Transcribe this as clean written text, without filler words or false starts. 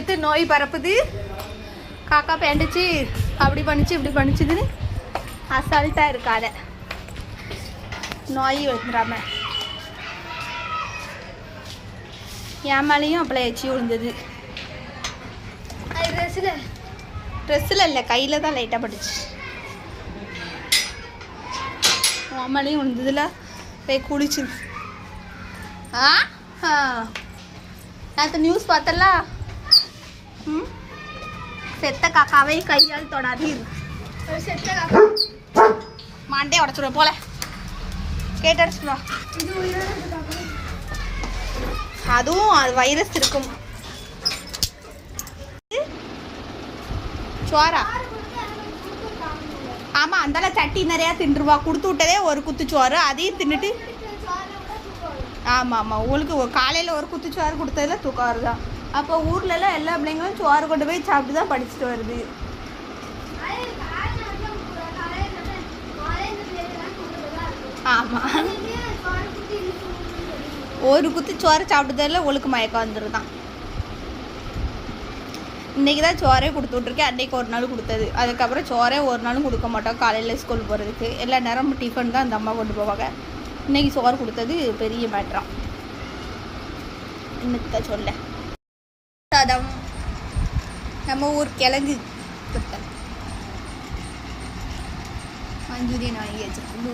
எடுத்து நோய் பரப்புது. காக்கா பேண்டுச்சு, அப்படி பண்ணிச்சு இப்படி பண்ணிச்சுதுன்னு அசால்ட்டாக இருக்காத, நோய் வந்துடாம. என் மேலேயும் அப்பளை எச்சி விழுந்தது. ட்ரெஸ்ஸில் இல்லை, கையில் தான் லைட்டாக பட்டுச்சு. உன் மேலேயும் விழுந்ததில்ல, போய் குளிச்சு. நேற்று நியூஸ் பார்த்தல, செத்த காக்காவை கையால் தொடாதீர். செத்த காக்கா மாண்டே உடச்சுடுவேன் போல, கேட்டடிச்சுடுவா. அதுவும் அது வைரஸ் இருக்கும். சோறா? ஆமாம், அந்தால சட்டி நிறையா தின்றுவா. கொடுத்து விட்டதே ஒரு குத்துச்சோறு, அதையும் தின்னுட்டு. ஆமாம் ஆமாம், உங்களுக்கு காலையில் ஒரு குத்துச்சோறு கொடுத்ததில் தூக்கம் வருதான். அப்போ ஊர்லலாம் எல்லா பிள்ளைங்களும் சோறு கொண்டு போய் சாப்பிட்டு தான் படிச்சுட்டு வருது. ஆமாம், ஒரு குத்து சோறை சாப்பிட்டதில் ஒழுக்கு மயக்கம் வந்துருதான். இன்றைக்கி தான் சோறே கொடுத்து விட்ருக்கேன். அன்றைக்கி ஒரு நாள் கொடுத்தது. அதுக்கப்புறம் சோறே ஒரு நாளும் கொடுக்க மாட்டோம். காலையில் ஸ்கூல் போகிறதுக்கு எல்லா நேரம் டிஃபன் தான் அந்த அம்மா கொண்டு போவாங்க. இன்றைக்கி சோறு கொடுத்தது பெரிய மேட்ராம். இன்னும் சொல்ல சாதம், நம்ம ஊர் கிழங்கு மஞ்சூரியன் வாங்கி வச்சிருக்கோம்.